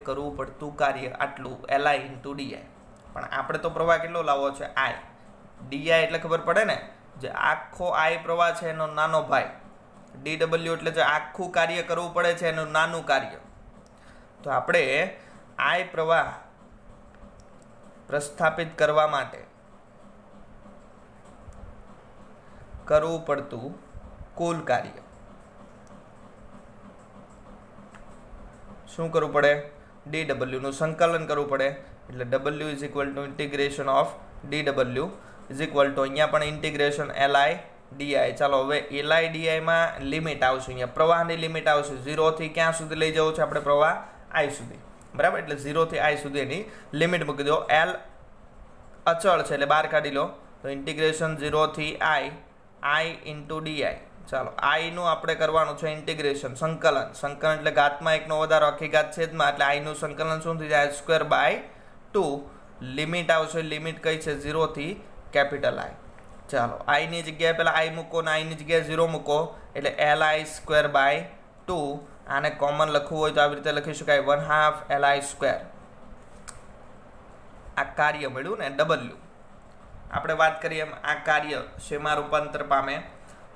કરવું પડતું કાર્ય આટલું Li × di। પણ આપણે તો પ્રવાહ કેટલો લાવવો છે I। di એટલે ખબર પડે ને, જે આખો I પ્રવાહ છે એનો નાનો ભાઈ, dw એટલે જે આખું કાર્ય કરવું પડે છે એનું નાનું કાર્ય। તો આપણે I પ્રવાહ પ્રસ્થાપિત કરવા માટે કરવું પડતું કુલ કાર્ય શું કરવું પડે? dw નું સંકલન કરવું પડે। એટલે w = ઇન્ટિગ્રેશન ઓફ dw અહીંયા પણ ઇન્ટિગ્રેશન Li di। ચાલો હવે Li di માં લિમિટ આવશે, અહીંયા પ્રવાહની લિમિટ આવશે 0 થી ક્યાં સુધી લઈ જવો છે આપણે પ્રવાહ? I સુધી, બરાબર। એટલે 0 થી I સુધીની લિમિટ મૂકી દો। L અચળ છે એટલે બહાર કાઢી લો, તો ઇન્ટિગ્રેશન 0 થી I × di। ચાલો I નું આપણે કરવાનું છે ઇન્ટિગ્રેશન, સંકલન એટલે ઘાતમાં 1 નો વધારો આખી ઘાત છેદમાં, એટલે I નું સંકલન શું થઈ જાય? I²/2। લિમિટ આવશે, લિમિટ કઈ છે? 0 થી I। ચાલો I ની જગ્યાએ પહેલા I મૂકો ને I ની જગ્યાએ 0 મૂકો, એટલે Li²/2। આને કોમન લખવું હોય તો આવી રીતે લખી શકાય 1/2 Li²। આ કાર્ય મળ્યું ને W। આપણે વાત કરીએ એમ આ કાર્ય શેમાં રૂપાંતર પામે?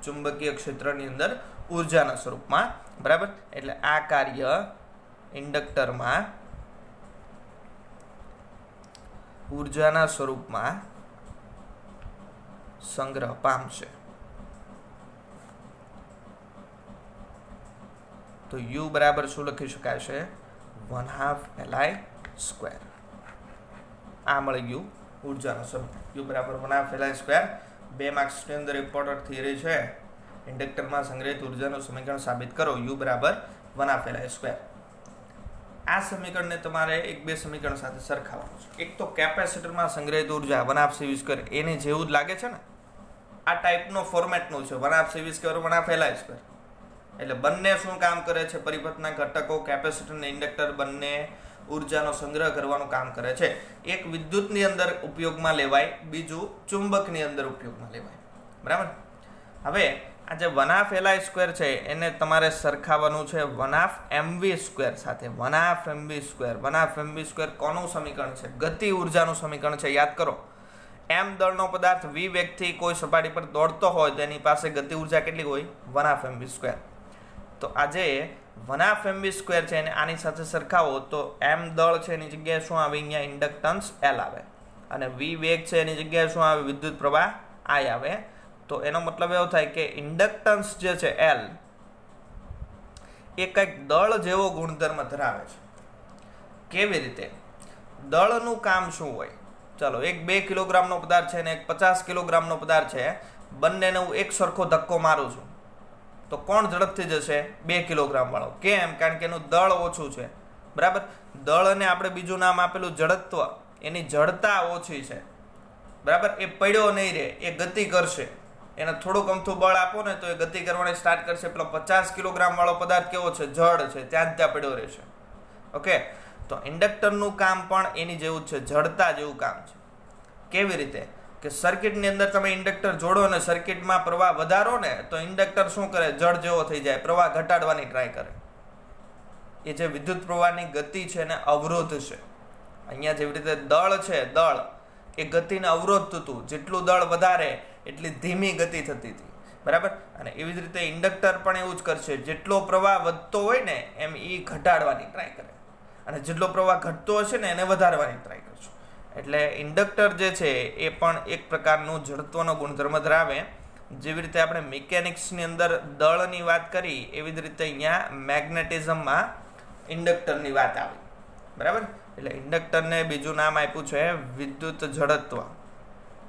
ચુંબકીય ક્ષેત્રની અંદર ઉર્જાના સ્વરૂપમાં, બરાબર। એટલે આ કાર્ય ઇન્ડક્ટરમાં ઉર્જાના સ્વરૂપમાં સંગ્રહ પામશે। તો U બરાબર શું લખી શકાય છે? 1/2 Li²। આ મળી ગયું ઉર્જાનો સ્વરૂપ, U બરાબર 1/2 Li²। 2 માર્ક્સની અંદર ઇમ્પોર્ટન્ટ થિયરી છે, ઇન્ડક્ટરમાં સંગ્રહિત ઉર્જાનું સમીકરણ સાબિત કરો, U બરાબર 1/2 Li²। આ સમીકરણને તમારે 1-2 સમીકરણ સાથે સરખાવવાનું છે। એક તો કેપેસિટરમાં સંગ્રહિત ઉર્જા 1/2 CV², એને જેવું જ લાગે છે ને, આ ટાઈપનો ફોર્મેટનું છે 1/2 CV², 1/2 Li²। એટલે બંને શું કામ કરે છે? પરિપથના ઘટકો કેપેસિટર અને ઇન્ડક્ટર બંને ઉર્જાનો સંગ્રહ કરવાનું કામ કરે છે। એક વિદ્યુતની અંદર ઉપયોગમાં લેવાય, બીજું ચુંબકની અંદર ઉપયોગમાં લેવાય, બરાબર। હવે આ જે 1/2 Li² છે એને તમારે સરખાવવાનું છે 1/2 mv² સાથે। 1/2 mv², 1/2 mv² કોનું સમીકરણ છે? ગતિ ઉર્જાનું સમીકરણ છે, યાદ કરો। m દળનો પદાર્થ v વેગથી કોઈ સપાટી પર દોડતો હોય તો એની પાસે ગતિ ઉર્જા કેટલી હોય? 1/2 mv²। તો આજે 1/2 mv² છે એને આની સાથે સરખાવો તો m દળ છે એની જગ્યાએ શું આવે? અહીંયા ઇન્ડક્ટન્સ L આવે, અને v વેગ છે એની જગ્યાએ શું આવે? વિદ્યુત પ્રવાહ I આવે। તો એનો મતલબ એવો થાય કે ઇન્ડક્ટન્સ જે છે L એ કંઈક દળ જેવો ગુણધર્મ ધરાવે છે। કેવી રીતે? દળનું કામ શું હોય? ચાલો એક 2 કિલોગ્રામનો પદાર્થ છે ને એક 50 કિલોગ્રામનો પદાર્થ છે, બંનેને હું એક સરખો ધક્કો મારું છું તો કોણ ઝડપથી જશે? 2 કિલોગ્રામ વાળો। કેમ? કારણ કે એનું દળ ઓછું છે, બરાબર। દળને આપણે બીજું નામ આપેલું જડત્વ, એની જડતા ઓછી છે, બરાબર। એ પડ્યો નહીં રહે, એ ગતિ કરશે। એને થોડુંક અમથું બળ આપો ને તો એ ગતિ કરવાની સ્ટાર્ટ કરશે। પેલો 50 કિલોગ્રામ વાળો પદાર્થ કેવો છે? જડ છે, ત્યાં પડ્યો રહેશે, ઓકે। તો ઇન્ડક્ટરનું કામ પણ એની જેવું જ છે, જડતા જેવું કામ છે। કેવી રીતે? કે સર્કિટની અંદર તમે ઇન્ડક્ટર જોડો ને સર્કિટમાં પ્રવાહ વધારો ને તો ઇન્ડક્ટર શું કરે? જડ જેવો થઈ જાય, પ્રવાહ ઘટાડવાની ટ્રાય કરે। એ જે વિદ્યુત પ્રવાહની ગતિ છે એને અવરોધ છે। અહીંયા જેવી રીતે દળ છે, દળ એ ગતિને અવરોધતું હતું, જેટલું દળ વધારે એટલી ધીમી ગતિ થતી હતી, બરાબર। અને એવી જ રીતે ઇન્ડક્ટર પણ એવું જ કરશે, જેટલો પ્રવાહ વધતો હોય ને એમ એ ઘટાડવાની ટ્રાય કરે, અને જેટલો પ્રવાહ ઘટતો હશે ને એને વધારવાની ટ્રાય કરશે। એટલે ઇન્ડક્ટર જે છે એ પણ એક પ્રકારનું જડત્વનો ગુણધર્મ ધરાવે। જેવી રીતે આપણે મિકેનિક્સની અંદર દળની વાત કરી એવી જ રીતે અહીંયા મેગ્નેટિઝમમાં ઇન્ડક્ટરની વાત આવી, બરાબર। એટલે ઇન્ડક્ટરને બીજું નામ આપ્યું છે વિદ્યુત જડત્વ।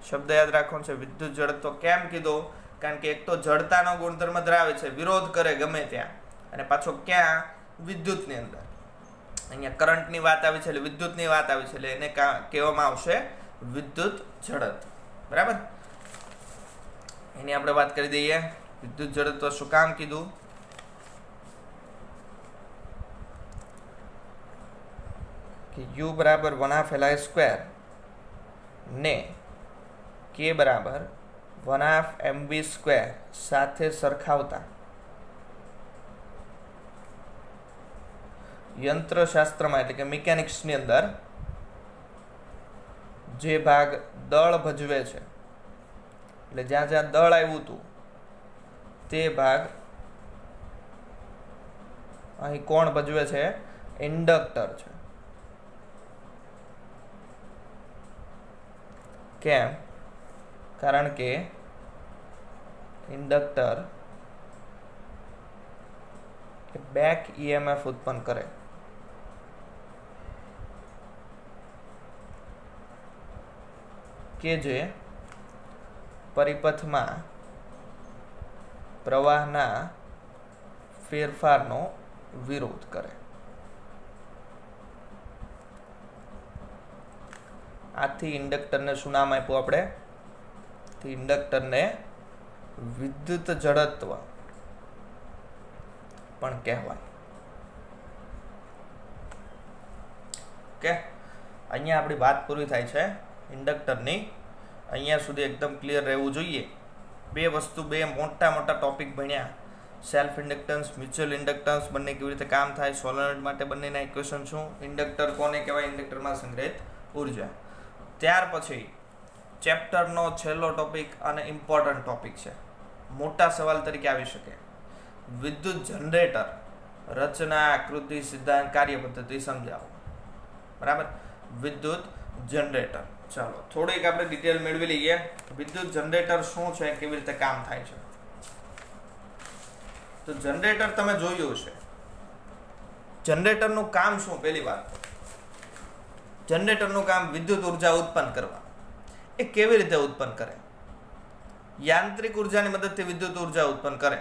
શબ્દ યાદ રાખવાનો છે, વિદ્યુત જડત્વ। કેમ કીધું? કારણ કે એક તો જડતાનો ગુણધર્મ ધરાવે છે, વિરોધ કરે ગમે ત્યાં, અને પાછો ક્યાં? વિદ્યુતની અંદર। અહીંયા કરંટની વાત આવી છે એટલે વિદ્યુતની વાત આવી છે એટલે એને કહેવામાં આવશે વિદ્યુત જડત્વ, બરાબર। એની આપણે વાત કરી દઈએ। વિદ્યુત જડત્વ શું કામ કીધું? કે U બરાબર 1/2 Li² ને K બરાબર 1/2 mv² સાથે સરખાવતા યંત્રશાસ્ત્રમાં એટલે કે મિકેનિક્સની અંદર જે ભાગ દળ ભજવે છે, એટલે જ્યાં જ્યાં દળ આવ્યું હતું તે ભાગ અહીં કોણ ભજવે છે? ઇન્ડક્ટર છે. કેમ? કારણ કે ઇન્ડક્ટર બેક ઈએમએફ ઉત્પન્ન કરે. કે જે પરિપથમાં પ્રવાહના ફેરફારનો વિરોધ કરે. આથી ઇન્ડક્ટરને શું નામ આપ્યું આપણે? ઇન્ડક્ટરને વિદ્યુત જડત્વ પણ કહેવાય. ઓકે, અહીંયા આપણી વાત પૂરી થાય છે ઇન્ડક્ટરની. અહીંયા સુધી એકદમ ક્લિયર રહેવું જોઈએ. બે મોટા ટોપિક ભણ્યા. સેલ્ફ ઇન્ડક્ટન્સ, મ્યુચ્યુઅલ ઇન્ડક્ટન્સ, બંને કેવી રીતે કામ થાય, સોલેનોઇડ માટે બંનેના ઇક્વેશન શું, ઇન્ડક્ટર કોને કહેવાય, ઇન્ડક્ટરમાં સંગ્રહિત ઉર્જા. ત્યાર પછી ચેપ્ટરનો છેલ્લો ટોપિક અને ઇમ્પોર્ટન્ટ ટોપિક છે, મોટા સવાલ તરીકે આવી શકે, વિદ્યુત જનરેટર રચના, આકૃતિ, સિદ્ધાંત, કાર્યપદ્ધતિ સમજાવો. બરાબર, વિદ્યુત જનરેટર. ચાલો થોડીક આપણે ડિટેલ મેળવી લઈએ. વિદ્યુત જનરેટર શું છે, કેવી રીતે કામ થાય છે. તો જનરેટર તમે જોયું છે. જનરેટરનું કામ શું? પહેલી વાત, જનરેટરનું કામ વિદ્યુત ઉર્જા ઉત્પન્ન કરવા. એ કેવી રીતે ઉત્પન્ન કરે? યાંત્રિક ઉર્જાની મદદથી વિદ્યુત ઉર્જા ઉત્પન્ન કરે.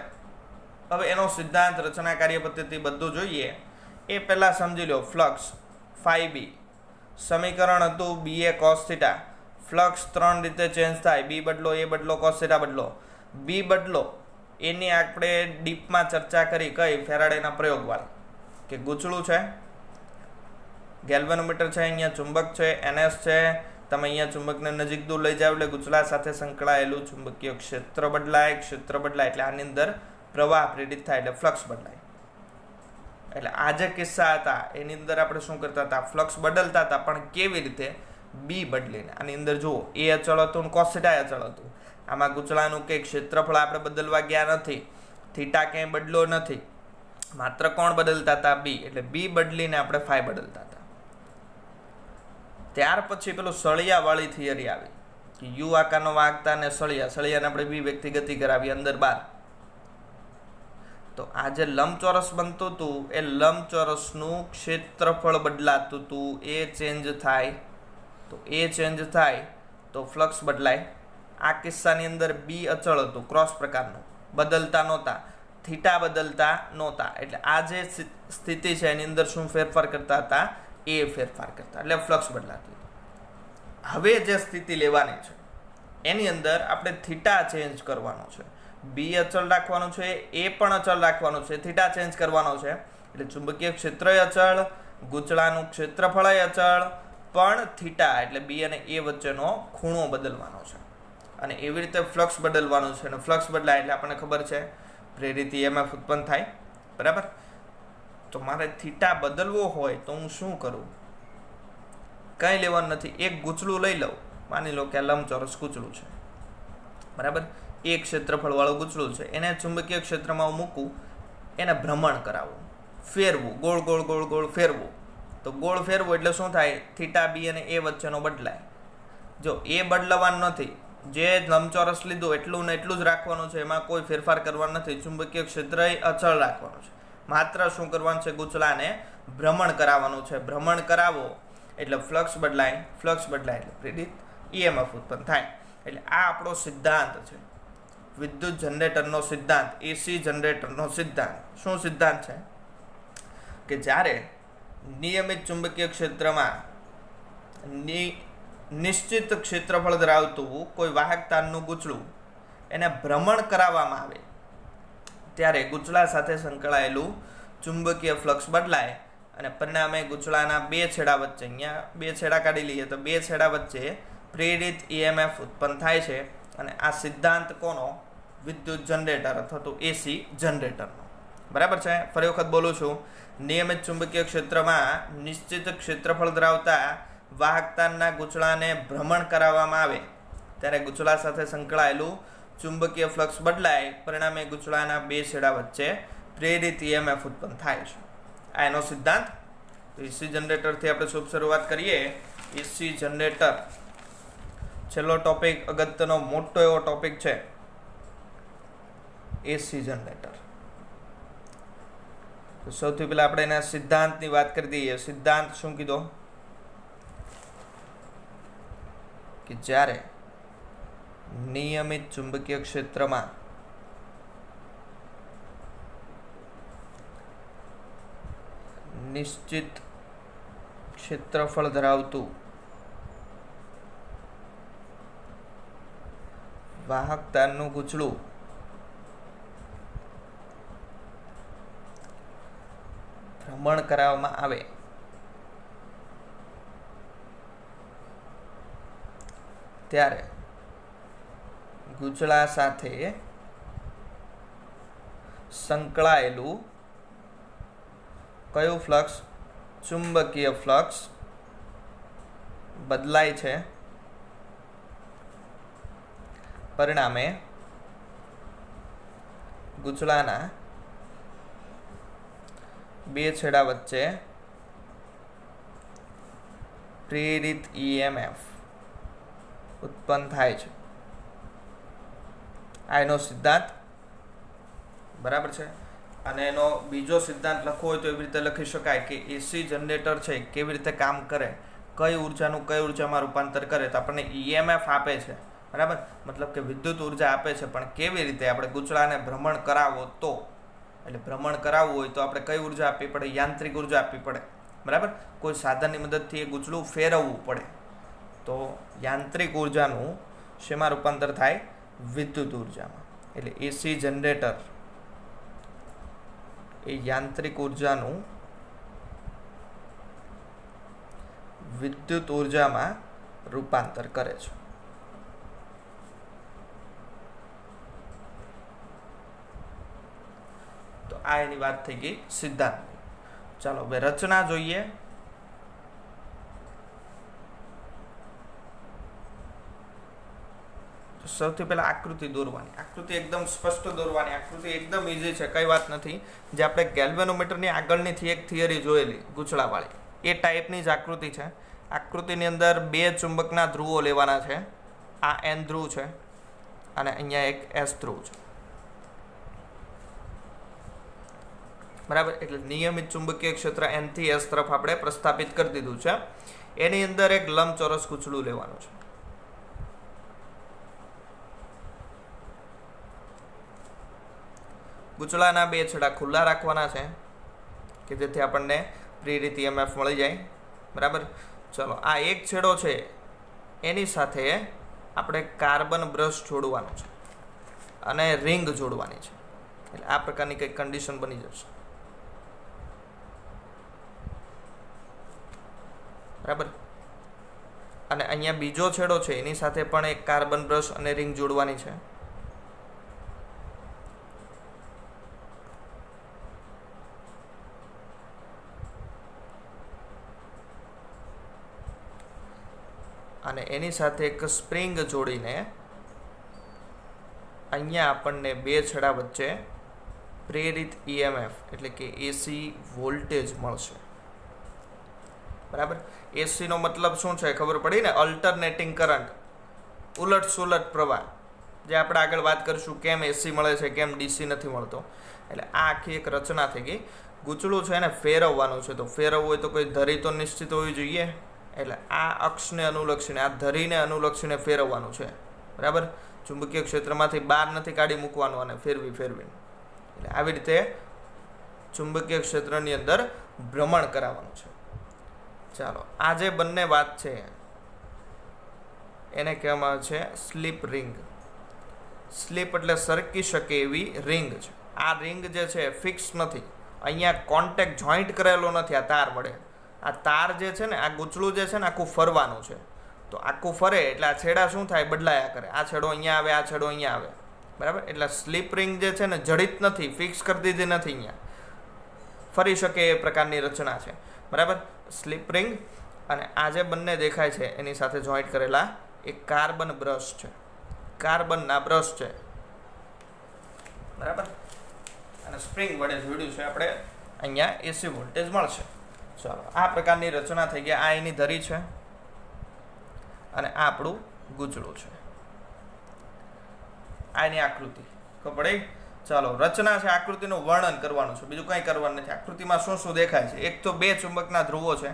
હવે એનો સિદ્ધાંત, રચના, કાર્યપદ્ધતિ બધું જોઈએ. એ પહેલા સમજી લો. ફ્લક્સ φb સમીકરણ હતું ba cos θ. ફ્લક્સ 3 રીતે ચેન્જ થાય. b બદલો, a બદલો, cos θ બદલો. b બદલો એની આપણે ડીપમાં ચર્ચા કરી. કઈ? ફેરાડેના પ્રયોગવાળી. કે ગૂંચળું છે, ગેલ્વેનોમીટર છે, અહીંયા ચુંબક છે, NS છે. તમે અહીંયા ચુંબકને નજીક દૂર લઈ જાવ એટલે ગૂંચળા સાથે સંકળાયેલું ચુંબકીય ક્ષેત્ર બદલાય. ક્ષેત્ર બદલાય એટલે આની અંદર પ્રવાહ પ્રેરિત થાય એટલે ફ્લક્સ બદલાય. એટલે આ જે કિસ્સા હતા એની અંદર આપણે શું કરતા હતા? ફ્લક્સ બદલતા હતા, પણ કેવી રીતે? બી બદલીને. આની અંદર જુઓ, એ અચળ હતું, cos θ અચળ હતું. આમાં ગૂંચળાનું કે ક્ષેત્રફળ આપણે બદલવા ગયા નથી, થીટા ક્યાંય બદલો નથી, માત્ર કોણ બદલતા હતા? બી. એટલે બી બદલીને આપણે φ બદલતા હતા. ત્યાર પછી પેલું સળિયાવાળી થિયરી આવી કે યુ આકારનો વાગતા અને સળિયાને આપણે બી વ્યક્તિ ગતિ કરાવી અંદર બહાર. તો આ જે લંબચોરસ બનતું હતું એ લંબચોરસનું ક્ષેત્રફળ બદલાતું હતું. એ ચેન્જ થાય તો ફ્લક્સ બદલાય. આ કિસ્સાની અંદર બી અચળ હતું, ક્રોસ પ્રકારનું, બદલતા નહોતા, થીટા બદલતા નહોતા. એટલે આ જે સ્થિતિ છે એની અંદર શું ફેરફાર કરતા હતા? એ ફેરફાર કરતા, એટલે ફ્લક્સ બદલાતું હતું. હવે જે સ્થિતિ લેવાની છે એની અંદર આપણે થીટા ચેન્જ કરવાનો છે. બી અચળ રાખવાનું છે, એ પણ અચળ રાખવાનું છે, થીટા ચેન્જ કરવાનો છે. એટલે ચુંબકીય ક્ષેત્ર અચળ, ગૂંચળાનું ક્ષેત્રફળ અચળ, પણ થીટા એટલે બી અને એ વચ્ચેનો ખૂણો બદલવાનો છે. અને એવી રીતે ફ્લક્સ બદલવાનું છે. અને ફ્લક્સ બદલાય એટલે આપણને ખબર છે પ્રેરિત EMF ઉત્પન્ન થાય. બરાબર, તો મારે થીટા બદલવો હોય તો હું શું કરું? કંઈ લેવાનું નથી, એક ગૂંચળું લઈ લઉં. માની લો કે આ લંબચોરસ ગૂંચળું છે. બરાબર, એક ક્ષેત્રફળ વાળું ગૂંચળું છે. એને ચુંબકીય ક્ષેત્રમાં હું મૂકું, એને ભ્રમણ કરાવવું, ફેરવું, ગોળ ગોળ ગોળ ગોળ ફેરવું. તો ગોળ ફેરવું એટલે શું થાય? થીટા બી અને એ વચ્ચેનો બદલાય. જો એ બદલવાનું નથી, જે લંબચોરસ લીધું એટલું ને એટલું જ રાખવાનું છે, એમાં કોઈ ફેરફાર કરવાનો નથી. ચુંબકીય ક્ષેત્ર અચળ રાખવાનું છે. માત્ર શું કરવાનું છે? ગૂંચળાને ભ્રમણ કરાવવાનું છે. ભ્રમણ કરાવો એટલે ફ્લક્સ બદલાય, ફ્લક્સ બદલાય એટલે પ્રેરિત EMF ઉત્પન્ન થાય. એટલે આ આપણો સિદ્ધાંત છે, વિદ્યુત જનરેટરનો સિદ્ધાંત, એસી જનરેટરનો સિદ્ધાંત. શું સિદ્ધાંત છે? કે જ્યારે નિયમિત ચુંબકીય ક્ષેત્રમાં નિશ્ચિત ક્ષેત્રફળ ધરાવતું કોઈ વાહક તારનું ગૂંચળું એને ભ્રમણ કરાવવામાં આવે ત્યારે ગૂંચળા સાથે સંકળાયેલું ચુંબકીય ફ્લક્સ બદલાય અને પરિણામે ગૂંચળાના બે છેડા વચ્ચે, અહીંયા બે છેડા કાઢી લઈએ તો બે છેડા વચ્ચે પ્રેરિત EMF ઉત્પન્ન થાય છે. અને આ સિદ્ધાંત કોનો? વિદ્યુત જનરેટર અથવા તો એસી જનરેટરનો. બરાબર છે? ફરી વખત બોલું છું, નિયમિત ચુંબકીય ક્ષેત્રમાં નિશ્ચિત ક્ષેત્રફળ ધરાવતા વાહકતાના ગૂંચળાને ભ્રમણ કરાવવામાં આવે ત્યારે ગૂંચળા સાથે સંકળાયેલું ચુંબકીય ફ્લક્સ બદલાય, પરિણામે ગૂંચળાના બે છેડા વચ્ચે પ્રેરિત EMF ઉત્પન્ન થાય છે. આ એનો સિદ્ધાંત. એસી જનરેટરથી આપણે શુભ શરૂઆત કરીએ. એસી જનરેટર છેલ્લો ટોપિક, અગત્યનો મોટો એવો ટોપિક છે એસી જનરેટર. તો સૌથી પહેલા આપણે એના સિદ્ધાંતની વાત કરી દઈએ. સિદ્ધાંત શું કીધો કે જ્યારે નિયમિત ચુંબકીય ક્ષેત્રમાં નિશ્ચિત ક્ષેત્રફળ ધરાવતું વાહકતાનું ગૂંચળું ભ્રમણ કરાવવામાં આવે ત્યારે ગૂંચળા સાથે સંકળાયેલું કયું ફ્લક્સ? ચુંબકીય ફ્લક્સ બદલાય છે, પરિણામે ગૂંચળાના બે છેડા વચ્ચે પ્રેરિત EMF ઉત્પન્ન થાય છે. આ એનો સિદ્ધાંત. બરાબર છે. અને એનો બીજો સિદ્ધાંત લખવો હોય તો એવી રીતે લખી શકાય કે એસી જનરેટર છે કેવી રીતે કામ કરે, કઈ ઉર્જાનું કઈ ઉર્જામાં રૂપાંતર કરે. તો આપણને EMF આપે છે, બરાબર, મતલબ કે વિદ્યુત ઉર્જા આપે છે, પણ કેવી રીતે? આપણે ગૂંચળાને ભ્રમણ કરાવો તો, એટલે ભ્રમણ કરાવવું હોય તો આપણે કઈ ઉર્જા આપવી પડે? યાંત્રિક ઉર્જા આપવી પડે, બરાબર. કોઈ સાધનની મદદથી એ ગૂંચળું ફેરવવું પડે તો યાંત્રિક ઉર્જાનું શેમાં રૂપાંતર થાય? વિદ્યુત ઉર્જામાં. એટલે એસી જનરેટર એ યાંત્રિક ઉર્જાનું વિદ્યુત ઉર્જામાં રૂપાંતર કરે છે. તો આ એની વાત થઈ ગઈ સિદ્ધાંત. ચાલો હવે રચના જોઈએ. સૌથી પહેલા આકૃતિ દોરવાની. આકૃતિ એકદમ સ્પષ્ટ દોરવાની. આકૃતિ એકદમ ઈઝી છે, કઈ વાત નથી. જે આપણે ગેલ્વેનોમીટરની આગળની એક થિયરી જોયેલી ગૂંચળાવાળી, એ ટાઈપની જ આકૃતિ છે. આકૃતિની અંદર બે ચુંબકના ધ્રુવો લેવાના છે. આ N ધ્રુવ છે અને અહીંયા એક S ધ્રુવ છે, બરાબર. એટલે નિયમિત ચુંબકીય ક્ષેત્ર N થી S તરફ આપણે પ્રસ્થાપિત કરી દીધું છે. એની અંદર એક લંબચોરસ ગૂંચળું લેવાનું છે. ગૂંચળાના બે છેડા ખુલ્લા રાખવાના છે કે જેથી આપણને પ્રેરિત EMF મળી જાય, બરાબર. ચલો, આ એક છેડો છે એની સાથે આપણે કાર્બન બ્રશ જોડવાનું છે અને રિંગ જોડવાની છે. એટલે આ પ્રકારની કંઈક કન્ડિશન બની જશે, બરાબર. અને અહીંયા બીજો છેડો છે એની સાથે પણ એક કાર્બન બ્રશ અને રિંગ જોડવાની છે. અને એની સાથે એક સ્પ્રિંગ જોડીને અહીંયા આપણને બે છેડા વચ્ચે પ્રેરિત EMF એટલે કે એસી વોલ્ટેજ મળશે, બરાબર. એસીનો મતલબ શું છે ખબર પડી ને? અલ્ટરનેટિંગ કરંટ, ઉલટ સુલટ પ્રવાહ. જે આપણે આગળ વાત કરીશું કેમ એસી મળે છે, કેમ ડીસી નથી મળતો. એટલે આ આખી એક રચના થઈ ગઈ. ગૂંચળું છે એને ફેરવવાનું છે, તો ફેરવવું હોય તો કોઈ ધરી તો નિશ્ચિત હોવી જોઈએ. એટલે આ અક્ષને અનુલક્ષીને, આ ધરીને અનુલક્ષીને ફેરવવાનું છે, બરાબર. ચુંબકીય ક્ષેત્રમાંથી બહાર નથી કાઢી મૂકવાનું અને ફેરવીને. એટલે આવી રીતે ચુંબકીય ક્ષેત્રની અંદર ભ્રમણ કરાવવાનું છે. ચાલો, આ જે બંને વાત છે એને કહેવામાં આવે છે સ્લીપ રિંગ. સ્લીપ એટલે સરકી શકે એવી રિંગ છે. આ રિંગ જે છે ફિક્સ નથી, અહીંયા કોન્ટેક્ટ જોઈન્ટ કરેલો નથી આ તાર વડે. આ તાર જે છે ને, આ ગૂંચળું જે છે ને આખું ફરવાનું છે. તો આખું ફરે એટલે આ છેડા શું થાય? બદલાયા કરે. આ છેડો અહીંયા આવે, આ છેડો અહીંયા આવે, બરાબર. એટલે સ્લીપ રિંગ જે છે ને જડિત નથી, ફિક્સ કરી દીધી નથી. અહીંયા ફરી શકે એ પ્રકારની રચના છે, બરાબર. સ્લીપ રિંગ અને આ જે બંને દેખાય છે એની સાથે જોઈન્ટ કરેલા એક કાર્બન બ્રશ છે, કાર્બનના બ્રશ છે, બરાબર. અને સ્પ્રિંગ વડે જોડ્યું છે આપણે, અહીંયા એસી વોલ્ટેજ મળશે. ચાલો, આ પ્રકારની રચના થઈ ગયા. આ એની ધરી છે અને આ આપણું ગૂંચળું છે. આ એની આકૃતિ ખબર પડી. ચાલો, રચના છે, આકૃતિનું વર્ણન કરવાનું છે, બીજું કંઈ કરવાનું નથી. આકૃતિમાં શું શું દેખાય છે? એક તો 2 ચુંબકના ધ્રુવો છે,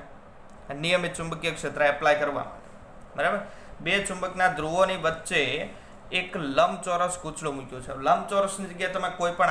નિયમિત ચુંબકીય ક્ષેત્ર એપ્લાય કરવા માટે, બરાબર. 2 ચુંબકના ધ્રુવોની વચ્ચે એક લંબચોરસ ગૂંચળું મૂક્યું છે. લંબચોરસની જગ્યાએ તમે કોઈ પણ